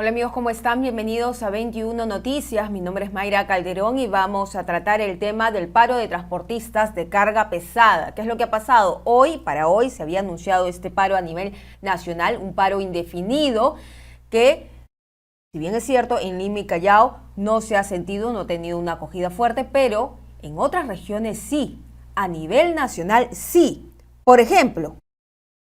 Hola amigos, ¿cómo están? Bienvenidos a 21 Noticias. Mi nombre es Mayra Calderón y vamos a tratar el tema del paro de transportistas de carga pesada. ¿Qué es lo que ha pasado? Para hoy se había anunciado este paro a nivel nacional, un paro indefinido que, si bien es cierto, en Lima y Callao no se ha sentido, no ha tenido una acogida fuerte, pero en otras regiones sí, a nivel nacional sí. Por ejemplo,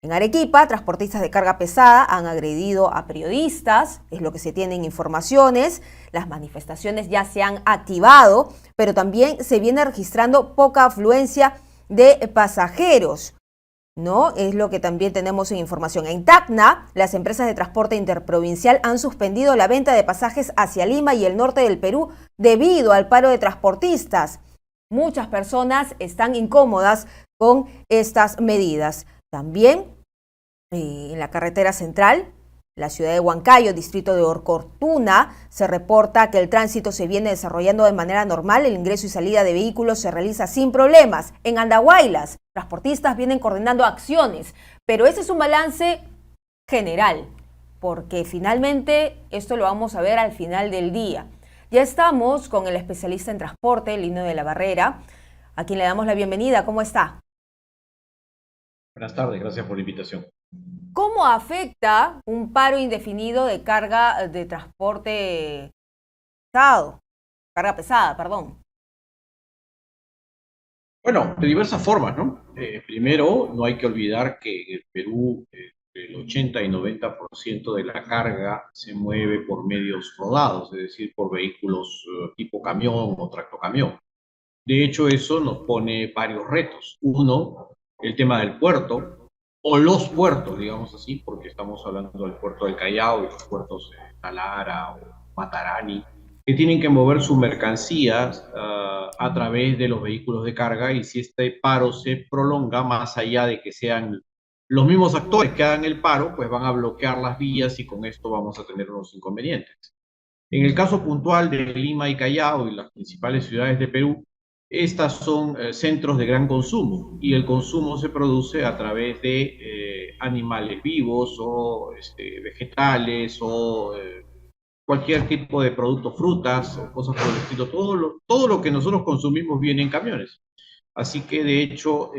en Arequipa, transportistas de carga pesada han agredido a periodistas, es lo que se tienen informaciones. Las manifestaciones ya se han activado, pero también se viene registrando poca afluencia de pasajeros, ¿no? Es lo que también tenemos en información. En Tacna, las empresas de transporte interprovincial han suspendido la venta de pasajes hacia Lima y el norte del Perú debido al paro de transportistas. Muchas personas están incómodas con estas medidas. También en la carretera central, la ciudad de Huancayo, distrito de Orcortuna, se reporta que el tránsito se viene desarrollando de manera normal, el ingreso y salida de vehículos se realiza sin problemas. En Andahuaylas, transportistas vienen coordinando acciones, pero ese es un balance general, porque finalmente esto lo vamos a ver al final del día. Ya estamos con el especialista en transporte, Lino de la Barrera, a quien le damos la bienvenida. ¿Cómo está? Buenas tardes, gracias por la invitación. ¿Cómo afecta un paro indefinido de carga de transporte pesado? Carga pesada, perdón. Bueno, de diversas formas, ¿no? Primero, no hay que olvidar que en el Perú el 80 y 90% de la carga se mueve por medios rodados, es decir, por vehículos tipo camión o tractocamión. De hecho, eso nos pone varios retos. Uno, el tema del puerto, o los puertos, digamos así, porque estamos hablando del puerto del Callao y los puertos de Talara o Matarani, que tienen que mover sus mercancías a través de los vehículos de carga, y si este paro se prolonga más allá de que sean los mismos actores que hagan el paro, pues van a bloquear las vías y con esto vamos a tener unos inconvenientes. En el caso puntual de Lima y Callao y las principales ciudades de Perú, estas son centros de gran consumo y el consumo se produce a través de animales vivos o vegetales o cualquier tipo de producto, frutas o cosas por el estilo. Todo lo que nosotros consumimos viene en camiones. Así que de hecho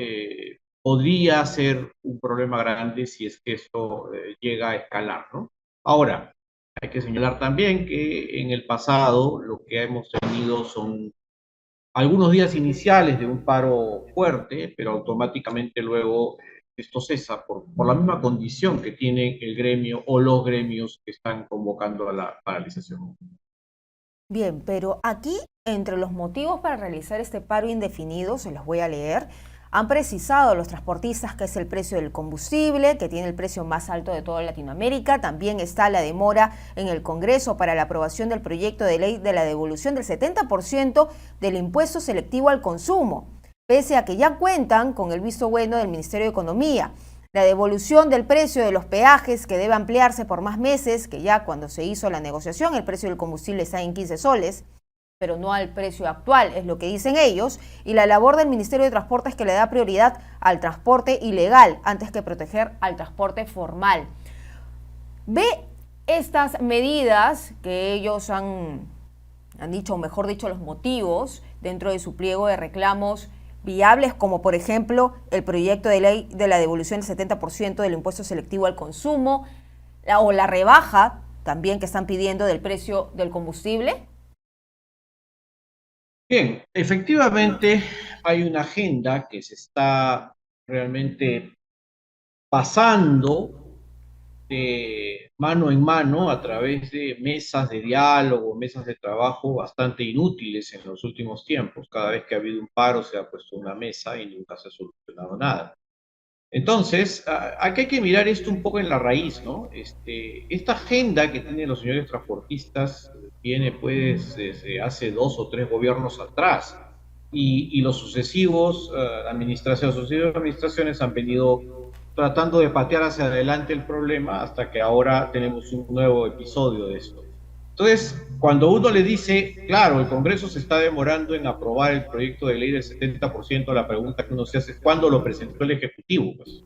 podría ser un problema grande si es que esto llega a escalar, ¿no? Ahora, hay que señalar también que en el pasado lo que hemos tenido son algunos días iniciales de un paro fuerte, pero automáticamente luego esto cesa por la misma condición que tiene el gremio o los gremios que están convocando a la paralización. Bien, pero aquí, entre los motivos para realizar este paro indefinido, se los voy a leer, han precisado los transportistas que es el precio del combustible, que tiene el precio más alto de toda Latinoamérica. También está la demora en el Congreso para la aprobación del proyecto de ley de la devolución del 70% del impuesto selectivo al consumo, pese a que ya cuentan con el visto bueno del Ministerio de Economía. La devolución del precio de los peajes, que debe ampliarse por más meses, que ya cuando se hizo la negociación el precio del combustible está en 15 soles, pero no al precio actual, es lo que dicen ellos, y la labor del Ministerio de Transportes, que le da prioridad al transporte ilegal antes que proteger al transporte formal. Ve estas medidas que ellos han dicho, o mejor dicho, los motivos dentro de su pliego de reclamos viables, como por ejemplo el proyecto de ley de la devolución del 70% del impuesto selectivo al consumo, o la rebaja también que están pidiendo del precio del combustible. Bien, efectivamente hay una agenda que se está realmente pasando de mano en mano a través de mesas de diálogo, mesas de trabajo bastante inútiles en los últimos tiempos. Cada vez que ha habido un paro se ha puesto una mesa y nunca se ha solucionado nada. Entonces, aquí hay que mirar esto un poco en la raíz, ¿no? Esta agenda que tienen los señores transportistas viene pues desde hace 2 o 3 gobiernos atrás, y los sucesivos administraciones han venido tratando de patear hacia adelante el problema hasta que ahora tenemos un nuevo episodio de esto. Entonces, cuando uno le dice, claro, el Congreso se está demorando en aprobar el proyecto de ley del 70%, la pregunta que uno se hace es, ¿cuándo lo presentó el Ejecutivo? Pues,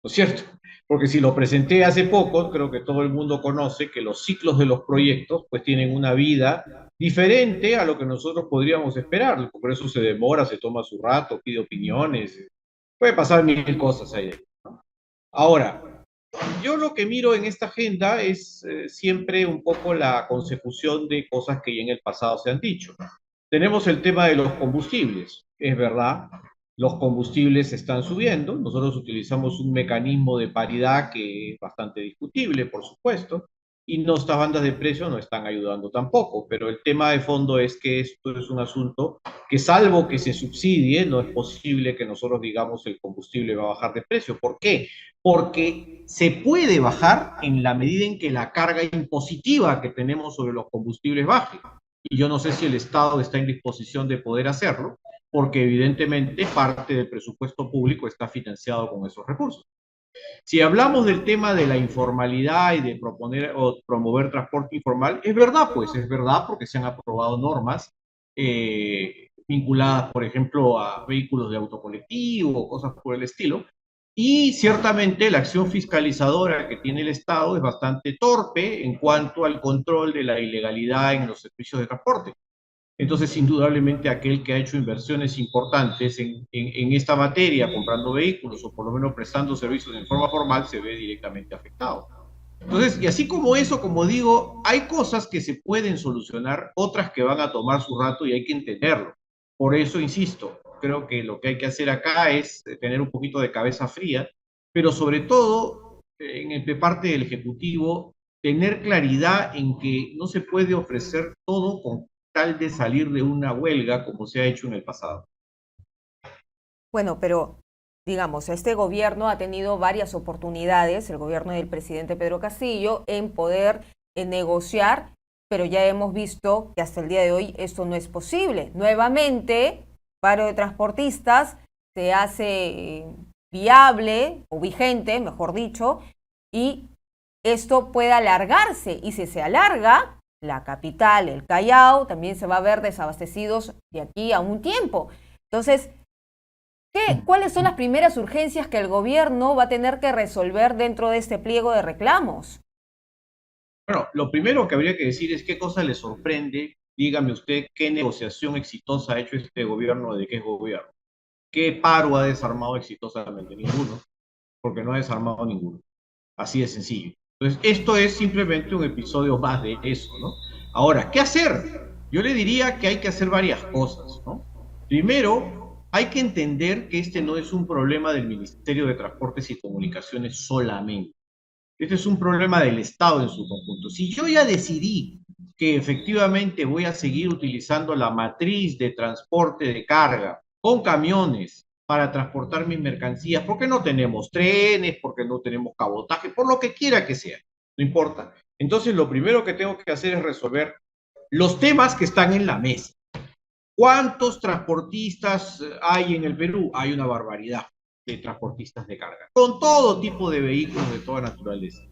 ¿no es cierto? Porque si lo presenté hace poco, creo que todo el mundo conoce que los ciclos de los proyectos pues tienen una vida diferente a lo que nosotros podríamos esperar. Por eso se demora, se toma su rato, pide opiniones, puede pasar mil cosas ahí. Ahora, yo lo que miro en esta agenda es siempre un poco la consecución de cosas que ya en el pasado se han dicho. Tenemos el tema de los combustibles, es verdad, los combustibles están subiendo, nosotros utilizamos un mecanismo de paridad que es bastante discutible, por supuesto, y nuestras bandas de precios no están ayudando tampoco, pero el tema de fondo es que esto es un asunto que salvo que se subsidie, no es posible que nosotros digamos el combustible va a bajar de precio. ¿Por qué? Porque se puede bajar en la medida en que la carga impositiva que tenemos sobre los combustibles baje. Y yo no sé si el Estado está en disposición de poder hacerlo, porque evidentemente parte del presupuesto público está financiado con esos recursos. Si hablamos del tema de la informalidad y de proponer o promover transporte informal, es verdad, pues es verdad porque se han aprobado normas vinculadas, por ejemplo, a vehículos de autocolectivo o cosas por el estilo, y ciertamente la acción fiscalizadora que tiene el Estado es bastante torpe en cuanto al control de la ilegalidad en los servicios de transporte. Entonces, indudablemente, aquel que ha hecho inversiones importantes en esta materia, comprando vehículos o por lo menos prestando servicios en forma formal, se ve directamente afectado. Entonces, y así como eso, como digo, hay cosas que se pueden solucionar, otras que van a tomar su rato y hay que entenderlo. Por eso, insisto, creo que lo que hay que hacer acá es tener un poquito de cabeza fría, pero sobre todo, de parte del Ejecutivo, tener claridad en que no se puede ofrecer todo con tal de salir de una huelga como se ha hecho en el pasado. Bueno, pero digamos, este gobierno ha tenido varias oportunidades, el gobierno del presidente Pedro Castillo, en poder negociar, pero ya hemos visto que hasta el día de hoy esto no es posible. Nuevamente, paro de transportistas se hace viable o vigente, mejor dicho, y esto puede alargarse. Y si se alarga, la capital, el Callao, también se va a ver desabastecidos de aquí a un tiempo. Entonces, ¿cuáles son las primeras urgencias que el gobierno va a tener que resolver dentro de este pliego de reclamos? Bueno, lo primero que habría que decir es qué cosa le sorprende. Dígame usted qué negociación exitosa ha hecho este gobierno de qué es gobierno. ¿Qué paro ha desarmado exitosamente? Ninguno, porque no ha desarmado ninguno. Así de sencillo. Entonces, esto es simplemente un episodio más de eso, ¿no? Ahora, ¿qué hacer? Yo le diría que hay que hacer varias cosas, ¿no? Primero, hay que entender que este no es un problema del Ministerio de Transportes y Comunicaciones solamente. Este es un problema del Estado en su conjunto. Si yo ya decidí que efectivamente voy a seguir utilizando la matriz de transporte de carga con camiones para transportar mis mercancías, porque no tenemos trenes, porque no tenemos cabotaje, por lo que quiera que sea, no importa. Entonces, lo primero que tengo que hacer es resolver los temas que están en la mesa. ¿Cuántos transportistas hay en el Perú? Hay una barbaridad de transportistas de carga, con todo tipo de vehículos de toda naturaleza.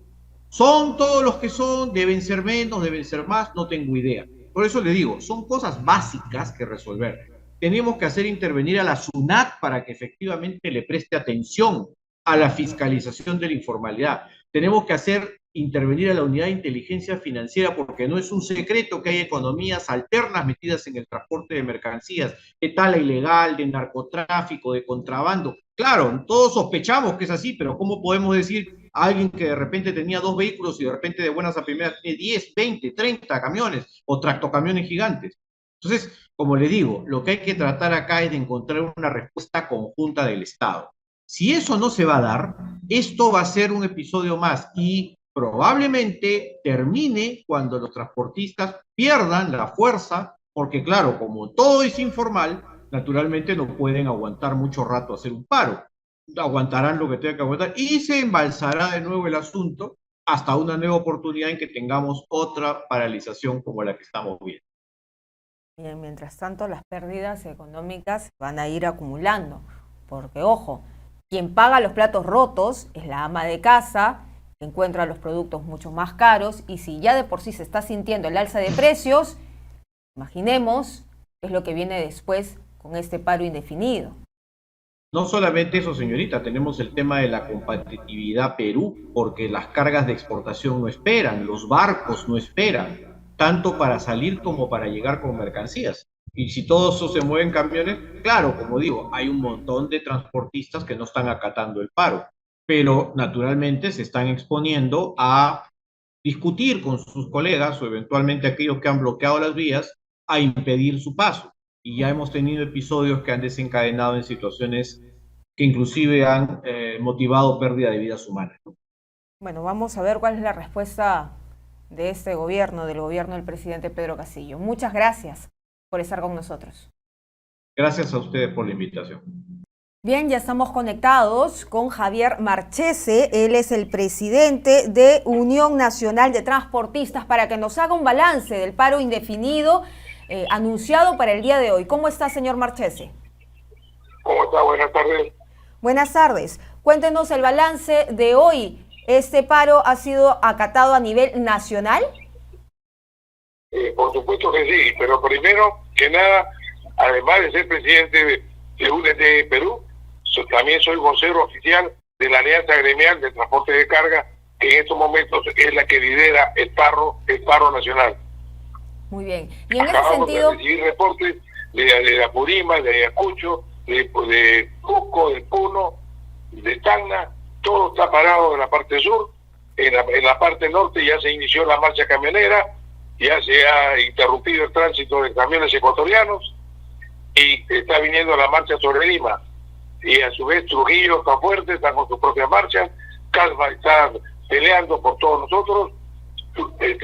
¿Son todos los que son? ¿Deben ser menos? ¿Deben ser más? No tengo idea. Por eso le digo, son cosas básicas que resolver. Tenemos que hacer intervenir a la SUNAT para que efectivamente le preste atención a la fiscalización de la informalidad. Tenemos que hacer intervenir a la unidad de inteligencia financiera porque no es un secreto que hay economías alternas metidas en el transporte de mercancías, de tala ilegal, de narcotráfico, de contrabando. Claro, todos sospechamos que es así, pero ¿cómo podemos decir a alguien que de repente tenía 2 vehículos y de repente de buenas a primeras tiene 10, 20, 30 camiones o tractocamiones gigantes? Entonces, como le digo, lo que hay que tratar acá es de encontrar una respuesta conjunta del Estado. Si eso no se va a dar, esto va a ser un episodio más y probablemente termine cuando los transportistas pierdan la fuerza, porque claro, como todo es informal, naturalmente no pueden aguantar mucho rato hacer un paro. Aguantarán lo que tengan que aguantar y se embalsará de nuevo el asunto hasta una nueva oportunidad en que tengamos otra paralización como la que estamos viendo. Y mientras tanto, las pérdidas económicas van a ir acumulando, porque ojo, quien paga los platos rotos es la ama de casa, que encuentra los productos mucho más caros, y si ya de por sí se está sintiendo el alza de precios, imaginemos qué es lo que viene después con este paro indefinido. No solamente eso, señorita, tenemos el tema de la competitividad Perú, porque las cargas de exportación no esperan, los barcos no esperan, tanto para salir como para llegar con mercancías. Y si todo eso se mueve en camiones, claro, como digo, hay un montón de transportistas que no están acatando el paro, pero naturalmente se están exponiendo a discutir con sus colegas o eventualmente aquellos que han bloqueado las vías a impedir su paso. Y ya hemos tenido episodios que han desencadenado en situaciones que inclusive han motivado pérdida de vidas humanas. Bueno, vamos a ver cuál es la respuesta de este gobierno, del gobierno del presidente Pedro Castillo. Muchas gracias por estar con nosotros. Gracias a ustedes por la invitación. Bien, ya estamos conectados con Javier Marchese. Él es el presidente de Unión Nacional de Transportistas para que nos haga un balance del paro indefinido anunciado para el día de hoy. ¿Cómo está, señor Marchese? ¿Cómo está? Buenas tardes. Buenas tardes. Cuéntenos el balance de hoy. ¿Este paro ha sido acatado a nivel nacional? Por supuesto que sí, pero primero que nada, además de ser presidente de UNT Perú, también soy vocero oficial de la Alianza Gremial de Transporte de Carga, que en estos momentos es la que lidera el paro nacional. Muy bien. Y en Acabamos ese sentido de recibir reportes de Apurímac, de Ayacucho, de Cusco, de Puno, de Tacna. Todo está parado en la parte sur. En la parte norte ya se inició la marcha camionera, ya se ha interrumpido el tránsito de camiones ecuatorianos y está viniendo la marcha sobre Lima. Y a su vez Trujillo está fuerte, está con su propia marcha, Calma está peleando por todos nosotros,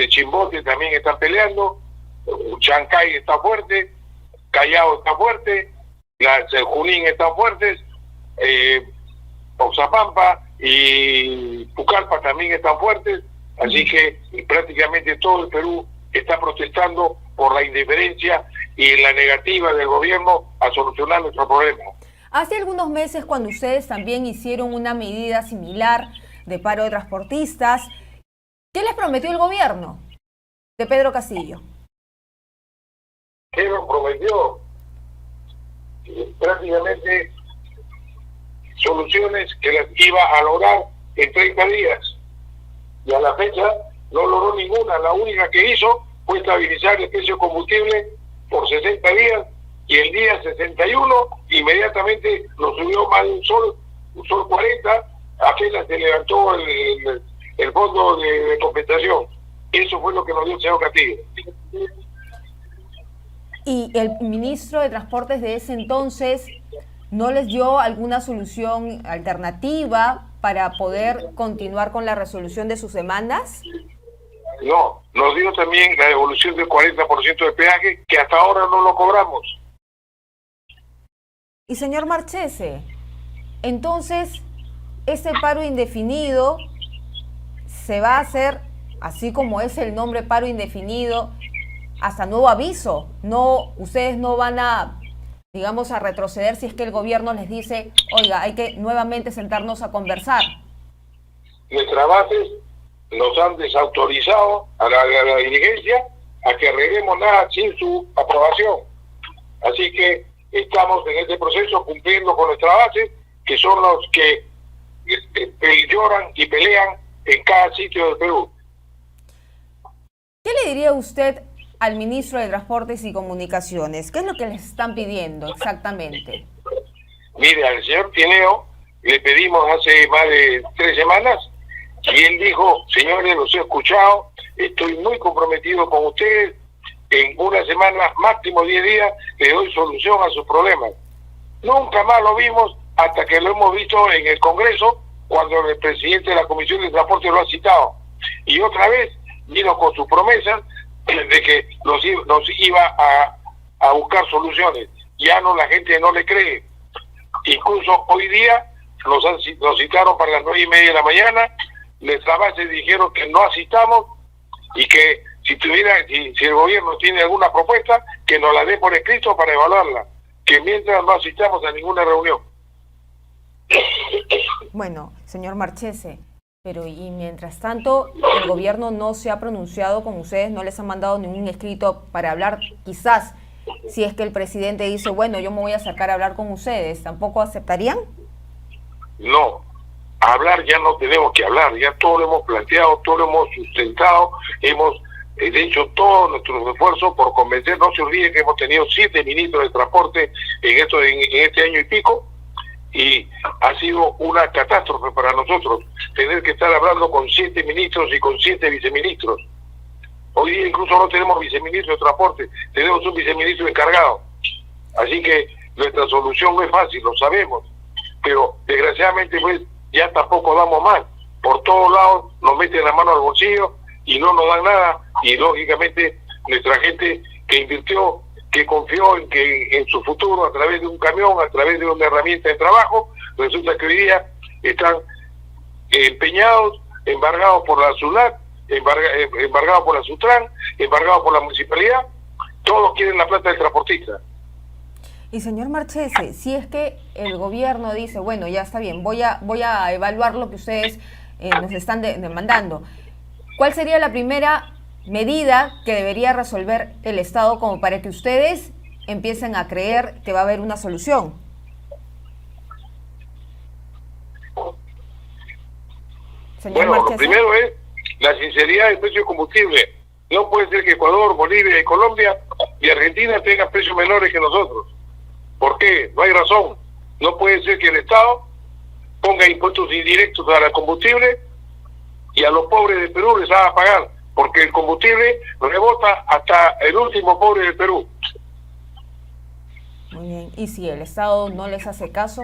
Chimbote también está peleando, Chancay está fuerte, Callao está fuerte, Junín están fuertes, Oxapampa y Pucallpa también están fuertes, así que prácticamente todo el Perú está protestando por la indiferencia y la negativa del gobierno a solucionar nuestro problema. hace algunos meses, cuando ustedes también hicieron una medida similar de paro de transportistas, ¿qué les prometió el gobierno de Pedro Castillo? ¿Qué nos prometió? Prácticamente soluciones que las iba a lograr en 30 días. Y a la fecha no logró ninguna. La única que hizo fue estabilizar el precio de combustible por 60 días y el día 61 inmediatamente lo subió más de un sol 40, apenas se levantó el fondo de compensación. Eso fue lo que nos dio el señor Castillo. ¿Y el ministro de Transportes de ese entonces no les dio alguna solución alternativa para poder continuar con la resolución de sus demandas? No, nos dio también la devolución del 40% de peaje, que hasta ahora no lo cobramos. Y señor Marchese, entonces, este paro indefinido se va a hacer, así como es el nombre paro indefinido, hasta nuevo aviso. No, ustedes no van a, digamos, a retroceder si es que el gobierno les dice, oiga, hay que nuevamente sentarnos a conversar. Nuestras bases nos han desautorizado a la dirigencia a que arreglemos nada sin su aprobación. Así que estamos en este proceso cumpliendo con nuestra base, que son los que lloran y pelean en cada sitio del Perú. ¿Qué le diría usted al ministro de Transportes y Comunicaciones? ¿Qué es lo que les están pidiendo exactamente? Mire, al señor Tineo le pedimos hace más de 3 semanas y él dijo, señores, los he escuchado, estoy muy comprometido con ustedes, en una semana, máximo 10 días, le doy solución a sus problemas. Nunca más lo vimos hasta que lo hemos visto en el Congreso, cuando el presidente de la Comisión de Transporte lo ha citado. Y otra vez vino con sus promesas de que nos iba a buscar soluciones. Ya no, la gente no le cree. Incluso hoy día nos citaron para las 9:30 de la mañana, nuestras bases dijeron que no asistamos y que si el gobierno tiene alguna propuesta, que nos la dé por escrito para evaluarla, que mientras no asistamos a ninguna reunión. Bueno, señor Marchese, pero y mientras tanto el gobierno no se ha pronunciado con ustedes, no les ha mandado ningún escrito para hablar quizás si es que el presidente dice, bueno, yo me voy a acercar a hablar con ustedes, ¿tampoco aceptarían? No, hablar ya no tenemos que hablar, ya todo lo hemos planteado, todo lo hemos sustentado, hemos hecho todos nuestros esfuerzos por convencer. No se olvide que hemos tenido 7 ministros de transporte en este año y pico, y ha sido una catástrofe para nosotros tener que estar hablando con 7 ministros y con 7 viceministros. Hoy día incluso no tenemos viceministro de transporte, tenemos un viceministro encargado. Así que nuestra solución no es fácil, lo sabemos, pero desgraciadamente pues ya tampoco damos más. Por todos lados nos meten la mano al bolsillo y no nos dan nada, y lógicamente nuestra gente que invirtió, que confió en su futuro a través de un camión, a través de una herramienta de trabajo, resulta que hoy día están empeñados, embargados por la SUNAT, embargados por la SUTRAN, embargados por la municipalidad. Todos quieren la plata del transportista. Y señor Marchese, si es que el gobierno dice, bueno, ya está bien, voy a evaluar lo que ustedes nos están demandando, ¿cuál sería la primera medida que debería resolver el Estado como para que ustedes empiecen a creer que va a haber una solución? Señor Bueno, Marchese. lo primero es la sinceridad del precio de combustible. No puede ser que Ecuador, Bolivia y Colombia y Argentina tengan precios menores que nosotros. ¿Por qué? No hay razón. No puede ser que el Estado ponga impuestos indirectos al combustible y a los pobres de Perú les haga pagar, porque el combustible rebota hasta el último pobre del Perú. Muy bien. Y si el Estado no les hace caso,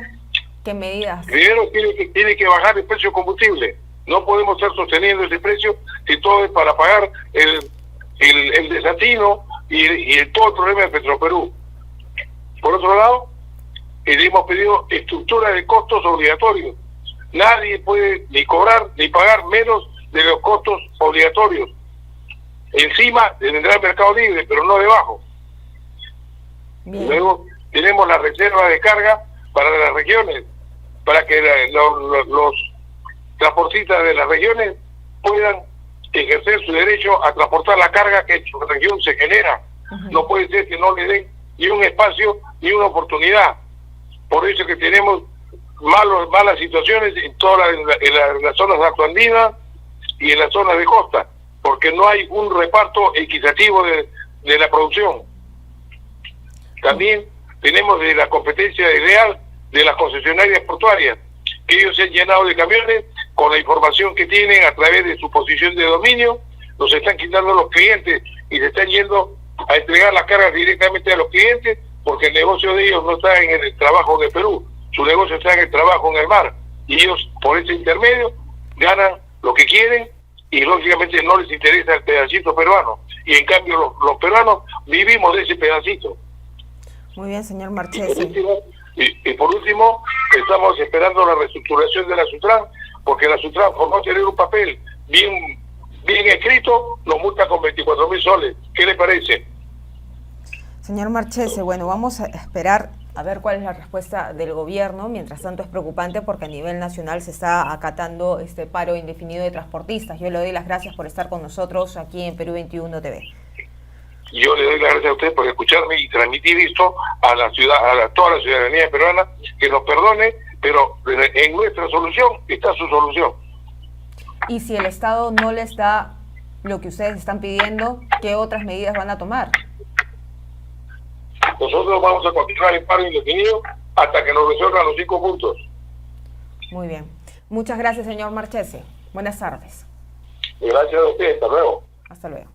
¿qué medidas? Primero tiene que bajar el precio del combustible. No podemos estar sosteniendo ese precio si todo es para pagar el desatino y todo el problema de Petroperú. Por otro lado, hemos pedido estructura de costos obligatorios. Nadie puede ni cobrar ni pagar menos de los costos obligatorios. Encima tendrá el mercado libre, pero no debajo. Bien. Luego tenemos la reserva de carga para las regiones, para que los transportistas de las regiones puedan ejercer su derecho a transportar la carga que en su región se genera. No puede ser que no le den ni un espacio ni una oportunidad. Por eso que tenemos malas situaciones en todas las zonas afroandinas y en las zonas de costa, porque no hay un reparto equitativo de la producción. También tenemos de la competencia desleal de las concesionarias portuarias, que ellos se han llenado de camiones con la información que tienen a través de su posición de dominio, nos están quitando los clientes y se están yendo a entregar las cargas directamente a los clientes, porque el negocio de ellos no está en el trabajo de Perú, su negocio está en el trabajo en el mar, y ellos por ese intermedio ganan lo que quieren y lógicamente no les interesa el pedacito peruano, y en cambio los peruanos vivimos de ese pedacito. Muy bien, señor Marchese. Y por último, estamos esperando la reestructuración de la SUTRAN, porque la SUTRAN, por no tener un papel bien escrito, nos multa con 24.000 soles. ¿Qué le parece? Señor Marchese, bueno, vamos a esperar a ver cuál es la respuesta del gobierno. Mientras tanto es preocupante porque a nivel nacional se está acatando este paro indefinido de transportistas. Yo le doy las gracias por estar con nosotros aquí en Perú 21 TV. Yo le doy las gracias a usted por escucharme y transmitir esto a la ciudad, a toda la ciudadanía peruana, que nos perdone, pero en nuestra solución está su solución. Y si el Estado no les da lo que ustedes están pidiendo, ¿qué otras medidas van a tomar? Nosotros vamos a continuar el paro indefinido hasta que nos resuelvan los 5 puntos. Muy bien. Muchas gracias, señor Marchese. Buenas tardes. Gracias a usted. Hasta luego. Hasta luego.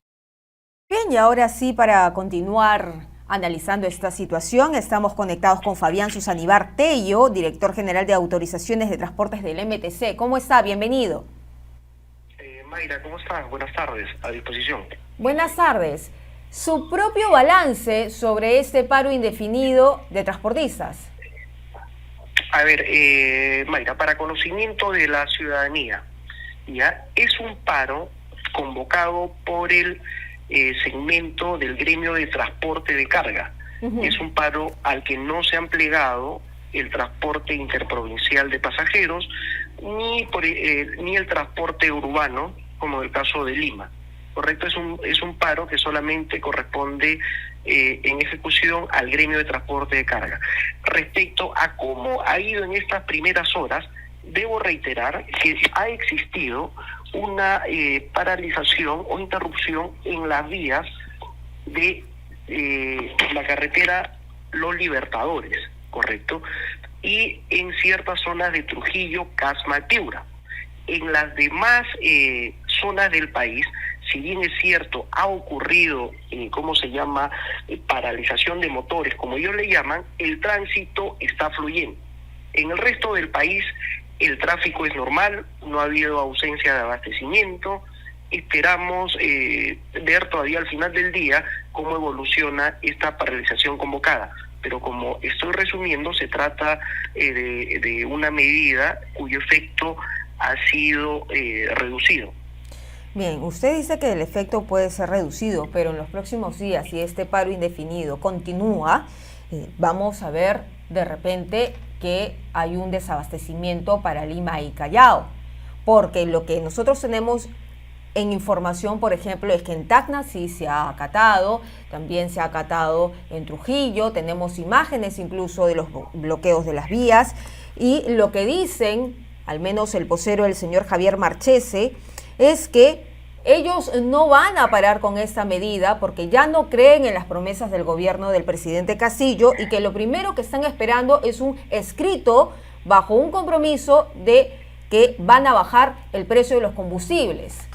Bien, y ahora sí, para continuar analizando esta situación, estamos conectados con Fabián Susanibar Tello, director general de autorizaciones de transportes del MTC. ¿Cómo está? Bienvenido. Mayra, ¿cómo estás? Buenas tardes, a disposición. Buenas tardes. Su propio balance sobre este paro indefinido de transportistas. A ver, Mayra, para conocimiento de la ciudadanía, ya es un paro convocado por el segmento del gremio de transporte de carga. Es un paro al que no se han plegado el transporte interprovincial de pasajeros ni el transporte urbano, como el caso de Lima. Correcto, es un paro que solamente corresponde en ejecución al gremio de transporte de carga. Respecto a cómo ha ido en estas primeras horas, debo reiterar que ha existido una paralización o interrupción en las vías de la carretera Los Libertadores, ¿correcto? Y en ciertas zonas de Trujillo, Casma, Piura. En las demás zonas del país, si bien es cierto, ha ocurrido, paralización de motores, como ellos le llaman, el tránsito está fluyendo. En el resto del país, el tráfico es normal, no ha habido ausencia de abastecimiento. Esperamos ver todavía al final del día cómo evoluciona esta paralización convocada. Pero como estoy resumiendo, se trata de una medida cuyo efecto ha sido reducido. Bien, usted dice que el efecto puede ser reducido, pero en los próximos días, si este paro indefinido continúa, vamos a ver de repente que hay un desabastecimiento para Lima y Callao, porque lo que nosotros tenemos en información, por ejemplo, es que en Tacna sí se ha acatado, también se ha acatado en Trujillo, tenemos imágenes incluso de los bloqueos de las vías, y lo que dicen, al menos el vocero, el señor Javier Marchese, es que ellos no van a parar con esta medida porque ya no creen en las promesas del gobierno del presidente Castillo y que lo primero que están esperando es un escrito bajo un compromiso de que van a bajar el precio de los combustibles.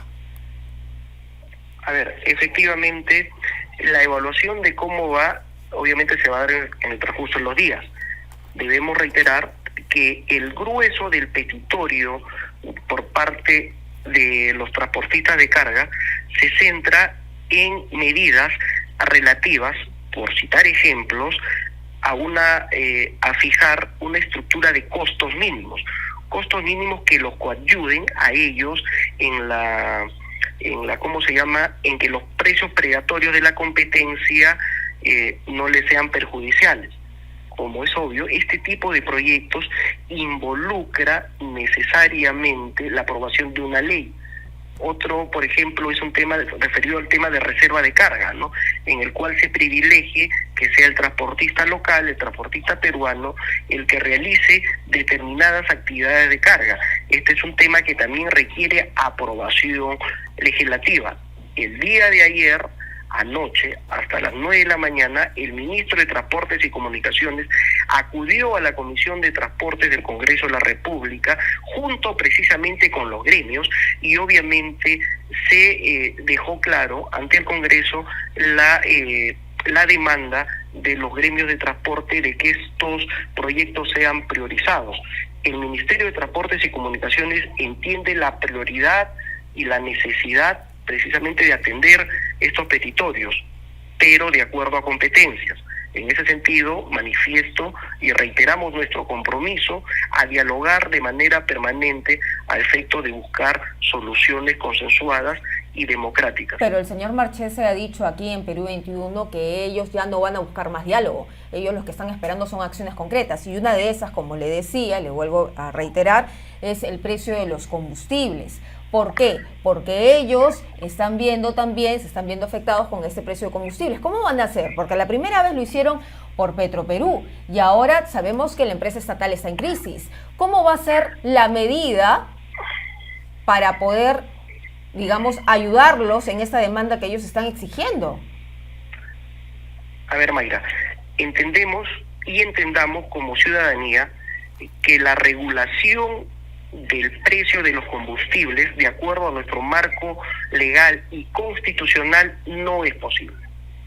A ver, efectivamente, la evaluación de cómo va, obviamente se va a dar en el transcurso de los días. Debemos reiterar que el grueso del petitorio por parte de los transportistas de carga se centra en medidas relativas, por citar ejemplos, a fijar una estructura de costos mínimos que los coadyuden a ellos en que los precios predatorios de la competencia no les sean perjudiciales. Como es obvio, este tipo de proyectos involucra necesariamente la aprobación de una ley. Otro, por ejemplo, es un tema referido al tema de reserva de carga, ¿no? En el cual se privilegie que sea el transportista local, el transportista peruano, el que realice determinadas actividades de carga. Este es un tema que también requiere aprobación legislativa. El día de ayer, anoche, hasta las 9 de la mañana, el ministro de Transportes y Comunicaciones acudió a la Comisión de Transportes del Congreso de la República, junto precisamente con los gremios, y obviamente se dejó claro ante el Congreso la demanda de los gremios de transporte de que estos proyectos sean priorizados. El Ministerio de Transportes y Comunicaciones entiende la prioridad y la necesidad precisamente de atender estos petitorios, pero de acuerdo a competencias. En ese sentido, manifiesto y reiteramos nuestro compromiso a dialogar de manera permanente a efecto de buscar soluciones consensuadas y democráticas. Pero el señor Marchese ha dicho aquí en Perú 21 que ellos ya no van a buscar más diálogo. Ellos los que están esperando son acciones concretas. Y una de esas, como le decía, le vuelvo a reiterar, es el precio de los combustibles. ¿Por qué? Porque ellos están viendo también, se están viendo afectados con este precio de combustibles. ¿Cómo van a hacer? Porque la primera vez lo hicieron por Petroperú y ahora sabemos que la empresa estatal está en crisis. ¿Cómo va a ser la medida para poder, digamos, ayudarlos en esta demanda que ellos están exigiendo? A ver, Mayra, entendemos y entendamos como ciudadanía que la regulación del precio de los combustibles, de acuerdo a nuestro marco legal y constitucional, no es posible.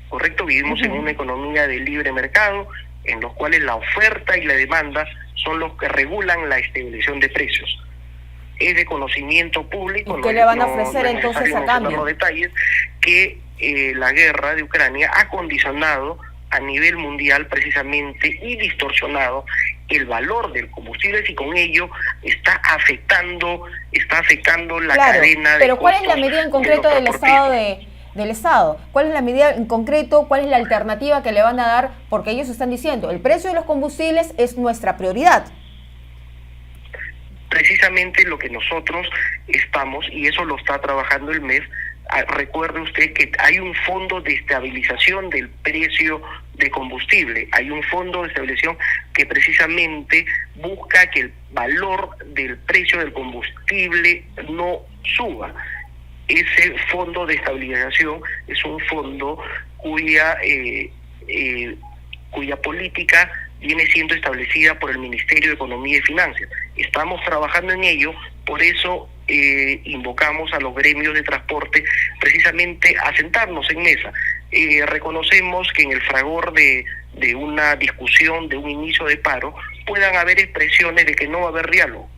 ¿Correcto? Vivimos en una economía de libre mercado, en los cuales la oferta y la demanda son los que regulan la estabilización de precios. Es de conocimiento público. ¿Y qué le van a ofrecer entonces a cambio? Los detalles que la guerra de Ucrania ha condicionado a nivel mundial precisamente y distorsionado el valor del combustible y con ello está afectando la cadena de pero ¿cuál es la costos medida en concreto del Estado? ¿Cuál es la medida en concreto? ¿Cuál es la alternativa que le van a dar? Porque ellos están diciendo, el precio de los combustibles es nuestra prioridad. Precisamente lo que nosotros estamos, y eso lo está trabajando el MES, recuerde usted que hay un fondo de estabilización del precio de combustible, hay un fondo de estabilización que precisamente busca que el valor del precio del combustible no suba. Ese fondo de estabilización es un fondo cuya política viene siendo establecida por el Ministerio de Economía y Finanzas. Estamos trabajando en ello, por eso invocamos a los gremios de transporte precisamente a sentarnos en mesa. Reconocemos que en el fragor de una discusión, de un inicio de paro, puedan haber expresiones de que no va a haber diálogo.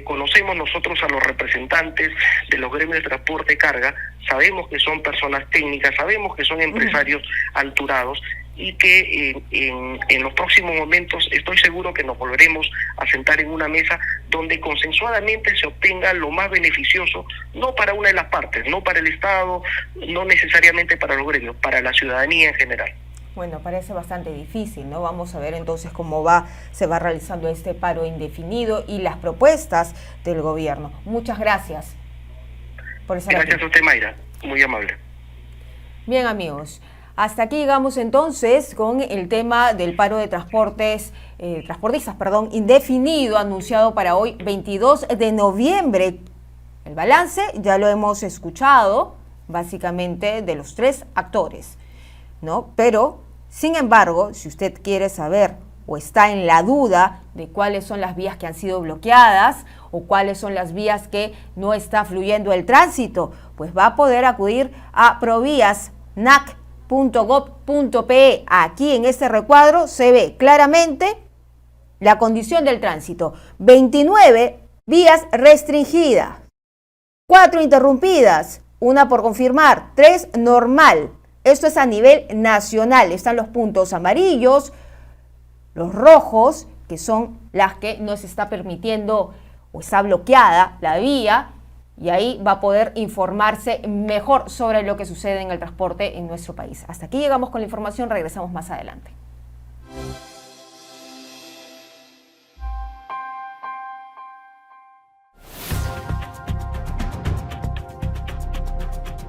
Conocemos nosotros a los representantes de los gremios de transporte carga, sabemos que son personas técnicas, sabemos que son empresarios alturados, y que en los próximos momentos estoy seguro que nos volveremos a sentar en una mesa donde consensuadamente se obtenga lo más beneficioso, no para una de las partes, no para el Estado, no necesariamente para los gremios, para la ciudadanía en general. Bueno, parece bastante difícil, ¿no? Vamos a ver entonces cómo se va realizando este paro indefinido y las propuestas del gobierno. Muchas gracias por estar aquí. Gracias a usted, Mayra. Muy amable. Bien, amigos. Hasta aquí llegamos entonces con el tema del paro de transportistas, indefinido, anunciado para hoy, 22 de noviembre. El balance ya lo hemos escuchado, básicamente, de los tres actores, ¿no? Pero, sin embargo, si usted quiere saber o está en la duda de cuáles son las vías que han sido bloqueadas o cuáles son las vías que no está fluyendo el tránsito, pues va a poder acudir a provías.nac.gov.pe. Aquí en este recuadro se ve claramente la condición del tránsito. 29 vías restringidas, 4 interrumpidas, 1 por confirmar, 3 normal. Esto es a nivel nacional. Están los puntos amarillos, los rojos, que son las que no se está permitiendo o está bloqueada la vía, y ahí va a poder informarse mejor sobre lo que sucede en el transporte en nuestro país. Hasta aquí llegamos con la información, regresamos más adelante.